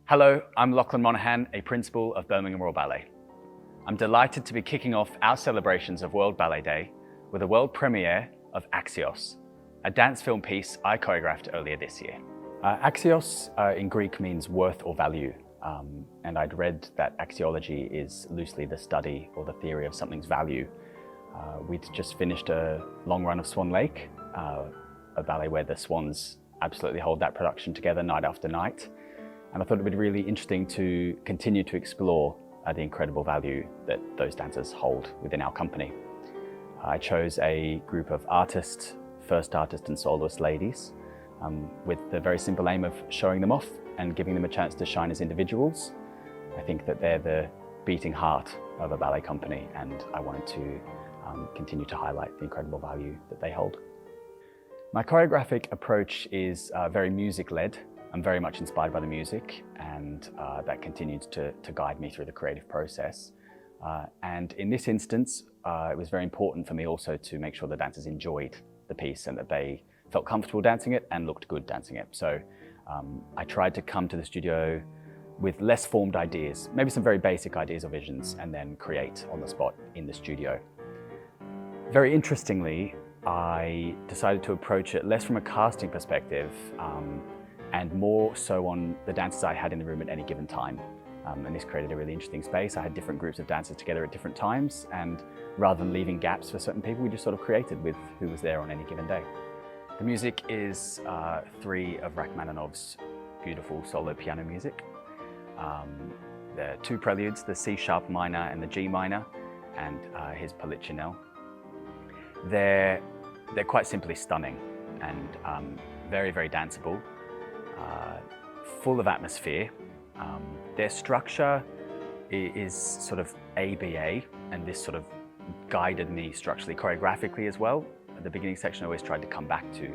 Hello, I'm Lachlan Monaghan, a principal of Birmingham Royal Ballet. I'm delighted to be kicking off our celebrations of World Ballet Day with a world premiere of Axios, a dance film piece I choreographed earlier this year. Axios in Greek means worth or value, and I'd read that axiology is loosely the study or the theory of something's value. We'd just finished a long run of Swan Lake, a ballet where the swans absolutely hold that production together night after night. And I thought it would be really interesting to continue to explore the incredible value that those dancers hold within our company. I chose a group of artists, first artist and soloist ladies, with the very simple aim of showing them off and giving them a chance to shine as individuals. I think that they're the beating heart of a ballet company, and I wanted to continue to highlight the incredible value that they hold. My choreographic approach is very music-led. I'm very much inspired by the music, and that continues to guide me through the creative process. And in this instance, it was very important for me also to make sure the dancers enjoyed the piece and that they felt comfortable dancing it and looked good dancing it. So I tried to come to the studio with less formed ideas, maybe some very basic ideas or visions, and then create on the spot in the studio. Very interestingly, I decided to approach it less from a casting perspective, and more so on the dancers I had in the room at any given time. And this created a really interesting space. I had different groups of dancers together at different times, and rather than leaving gaps for certain people, we just sort of created with who was there on any given day. The music is three of Rachmaninoff's beautiful solo piano music. There are two preludes, the C sharp minor and the G minor, and his Polichinelle. They're quite simply stunning and very, very danceable. Full of atmosphere. Their structure is sort of ABA, and this sort of guided me structurally, choreographically as well. At the beginning section, I always tried to come back to,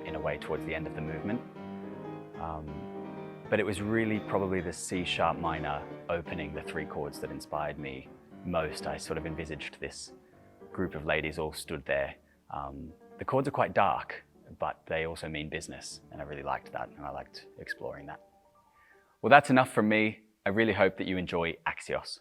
in a way, towards the end of the movement. But it was really probably the C sharp minor opening the three chords that inspired me most. I sort of envisaged this group of ladies all stood there. The chords are quite dark, but they also mean business, and I really liked that, and I liked exploring that. Well, that's enough from me. I really hope that you enjoy Axios.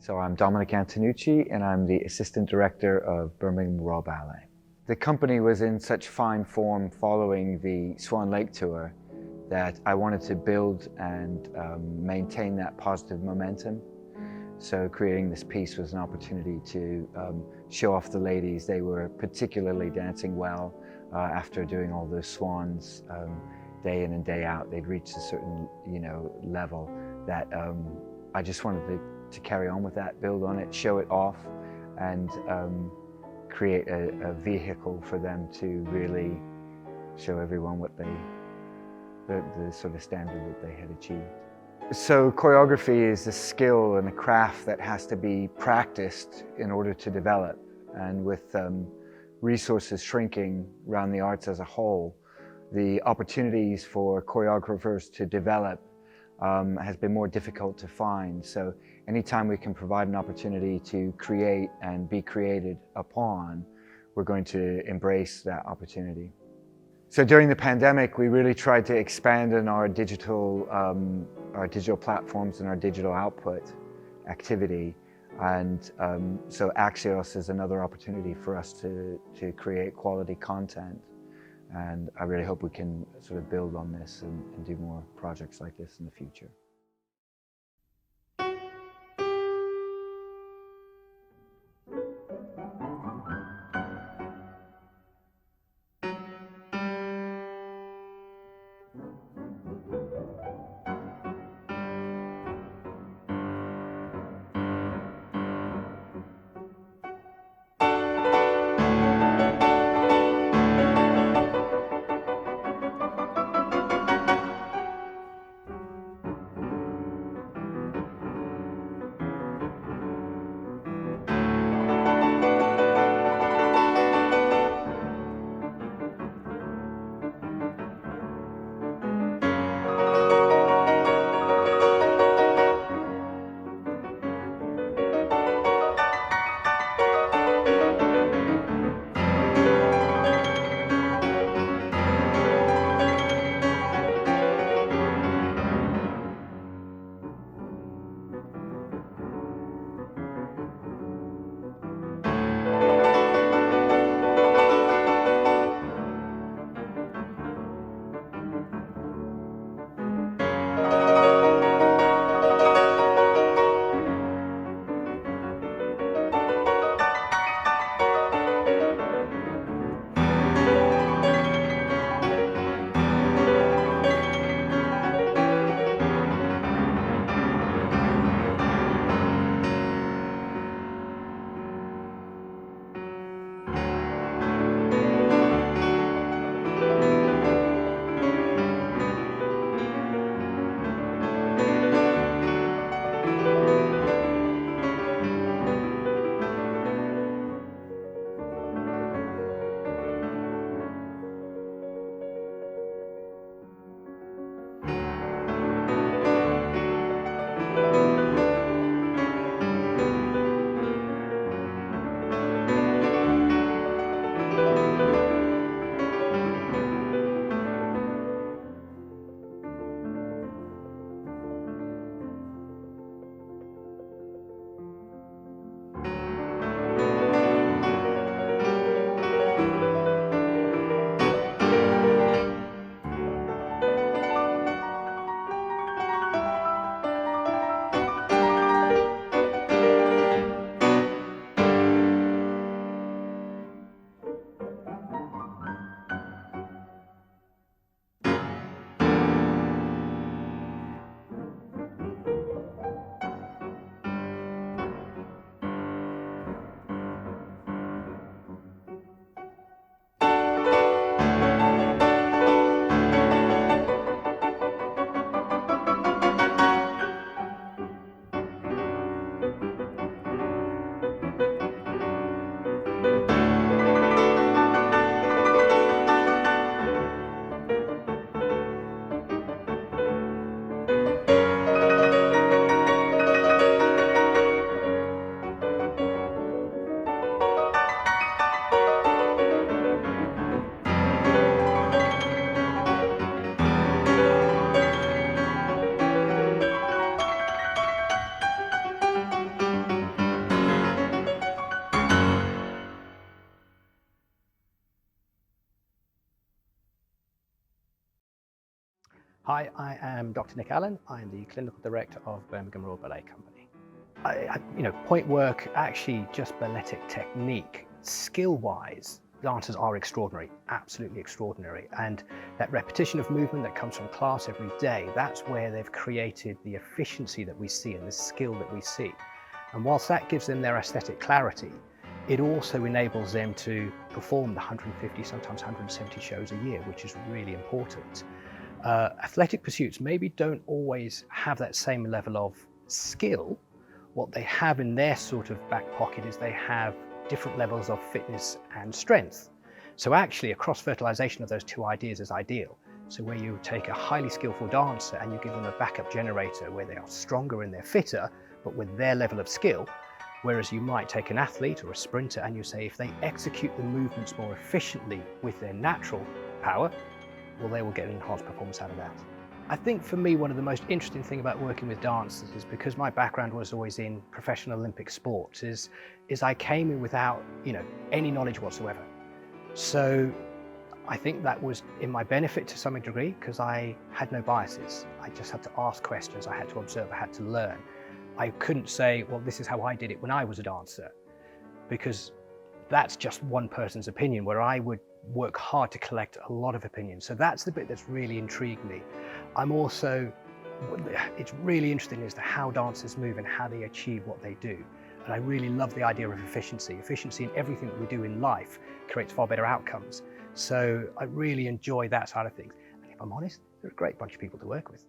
So I'm Dominic Antonucci, and I'm the Assistant Director of Birmingham Royal Ballet. The company was in such fine form following the Swan Lake tour that I wanted to build and maintain that positive momentum. So creating this piece was an opportunity to show off the ladies. They were particularly dancing well after doing all those swans day in and day out. They'd reached a certain level that I just wanted to carry on with that, build on it, show it off, and create a vehicle for them to really show everyone what the sort of standard that they had achieved. So choreography is a skill and a craft that has to be practiced in order to develop. And with resources shrinking around the arts as a whole, the opportunities for choreographers to develop has been more difficult to find. So anytime we can provide an opportunity to create and be created upon, we're going to embrace that opportunity. So during the pandemic, we really tried to expand on our digital platforms and our digital output activity. And so Axios is another opportunity for us to create quality content. And I really hope we can sort of build on this and do more projects like this in the future. Hi, I am Dr. Nick Allen. I'm the Clinical Director of Birmingham Royal Ballet Company. Point work, actually just balletic technique, skill-wise, dancers are extraordinary, absolutely extraordinary. And that repetition of movement that comes from class every day, that's where they've created the efficiency that we see and the skill that we see. And whilst that gives them their aesthetic clarity, it also enables them to perform the 150, sometimes 170 shows a year, which is really important. Athletic pursuits maybe don't always have that same level of skill. What they have in their sort of back pocket is they have different levels of fitness and strength. So actually a cross-fertilization of those two ideas is ideal. So where you take a highly skillful dancer and you give them a backup generator where they are stronger and they're fitter, but with their level of skill, whereas you might take an athlete or a sprinter and you say if they execute the movements more efficiently with their natural power, well, they will get an enhanced performance out of that. I think for me, one of the most interesting things about working with dancers is because my background was always in professional Olympic sports, is I came in without, any knowledge whatsoever. So I think that was in my benefit to some degree because I had no biases. I just had to ask questions, I had to observe, I had to learn. I couldn't say, well, this is how I did it when I was a dancer, because that's just one person's opinion, where I would work hard to collect a lot of opinions. So that's the bit that's really intrigued me. It's really interesting as to how dancers move and how they achieve what they do. And I really love the idea of efficiency. Efficiency in everything that we do in life creates far better outcomes. So I really enjoy that side of things. And if I'm honest, they're a great bunch of people to work with.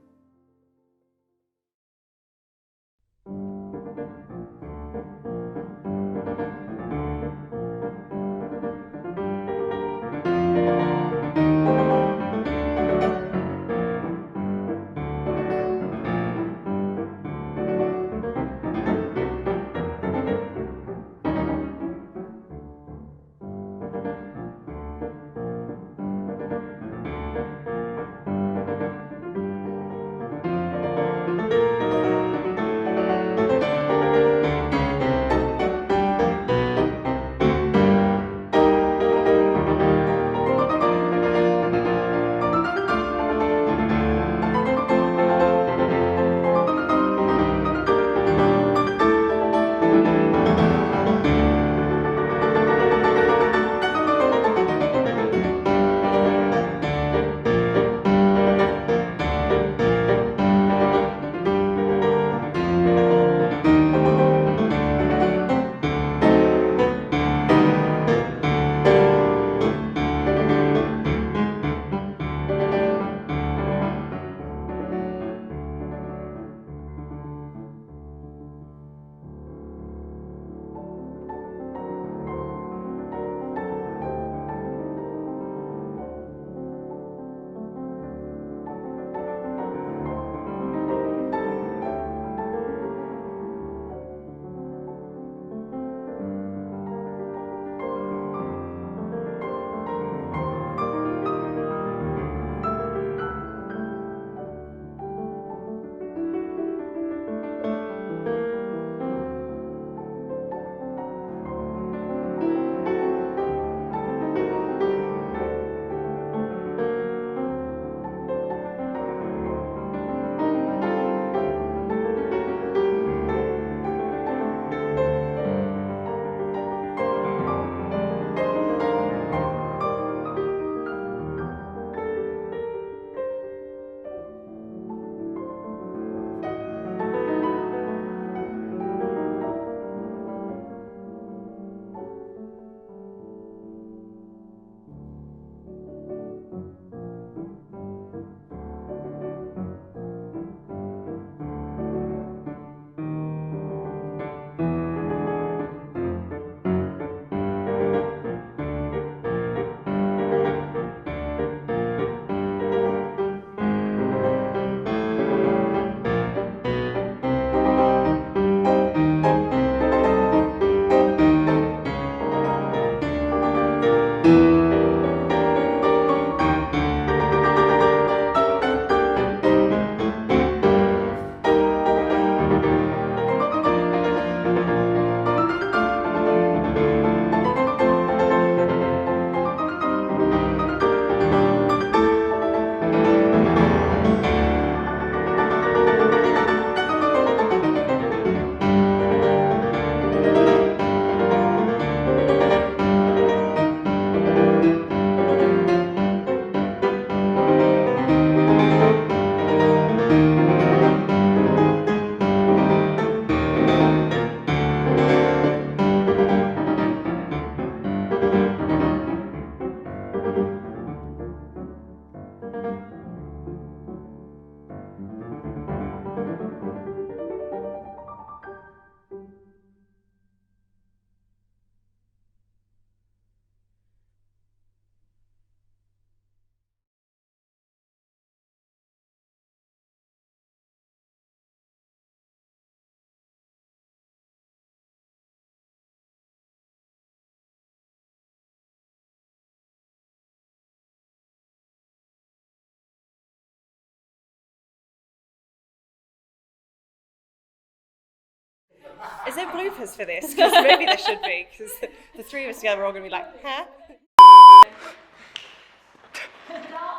Is there bloopers for this? Because maybe there should be, because the three of us together are all going to be like, huh?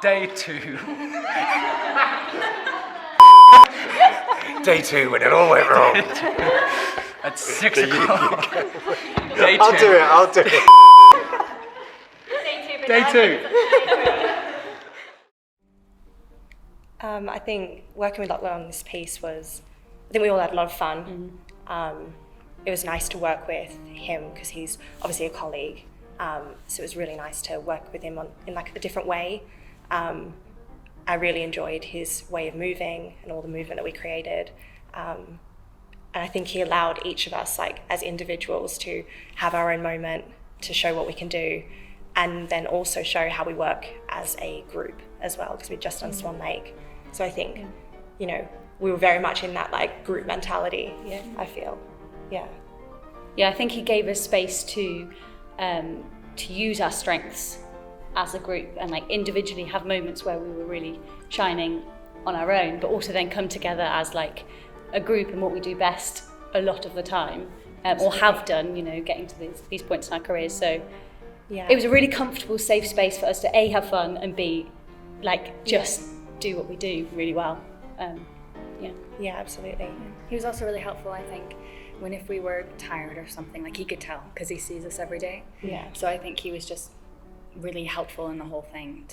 Day 2. Day 2 when it all went wrong. At 6 o'clock. Day 2. I'll do it. Day 2. I think working with Lachlan on this piece was, I think we all had a lot of fun. It was nice to work with him because he's obviously a colleague. So it was really nice to work with him in like a different way. I really enjoyed his way of moving and all the movement that we created. And I think he allowed each of us, like as individuals, to have our own moment, to show what we can do, and then also show how we work as a group as well, because we'd just done Swan Lake. So I think, you know, we were very much in that like group mentality, I feel, yeah. Yeah, I think he gave us space to use our strengths as a group and like individually have moments where we were really shining on our own, but also then come together as like a group and what we do best a lot of the time, or have done, you know, getting to these points in our careers. So it was a really comfortable, safe space for us to A, have fun, and B, like just do what we do really well. Yeah, absolutely. He was also really helpful, I think, when if we were tired or something, like he could tell because he sees us every day. Yeah. So I think he was just really helpful in the whole thing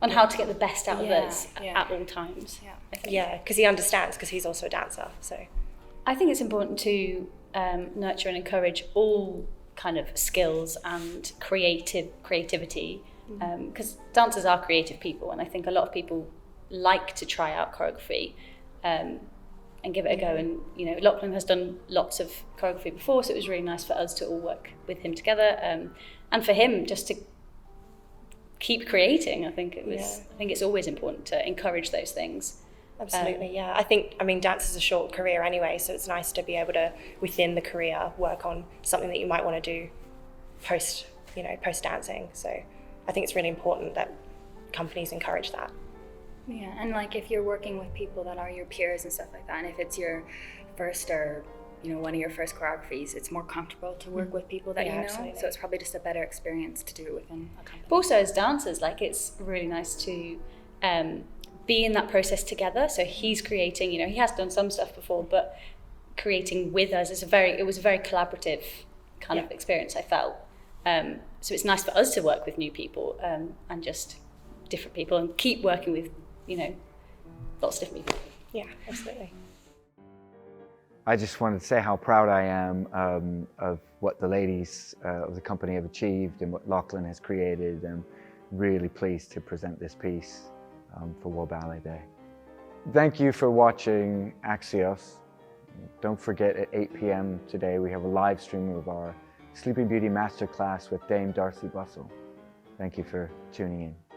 on how to get the best out of us at all times. Yeah, because he understands, because he's also a dancer. So I think it's important to nurture and encourage all kind of skills and creativity, because dancers are creative people, and I think a lot of people like to try out choreography and give it a go. And you know, Lachlan has done lots of choreography before, so it was really nice for us to all work with him together, and for him just to keep creating. I think it's always important to encourage those things. Absolutely, yeah. I mean, dance is a short career anyway, so it's nice to be able to, within the career, work on something that you might want to do post dancing. So I think it's really important that companies encourage that. Yeah, and like if you're working with people that are your peers and stuff like that, and if it's your first or one of your first choreographies, it's more comfortable to work with people that you know. Absolutely. So it's probably just a better experience to do it within a company. But also as dancers, like it's really nice to be in that process together. So he's creating, he has done some stuff before, but creating with us is it was a very collaborative kind of experience, I felt. So it's nice for us to work with new people and just different people, and keep working with, lots of different people. Yeah, absolutely. I just wanted to say how proud I am of what the ladies of the company have achieved and what Lachlan has created. I'm really pleased to present this piece for World Ballet Day. Thank you for watching Axios. Don't forget, at 8 p.m. today we have a live stream of our Sleeping Beauty Masterclass with Dame Darcy Bussell. Thank you for tuning in.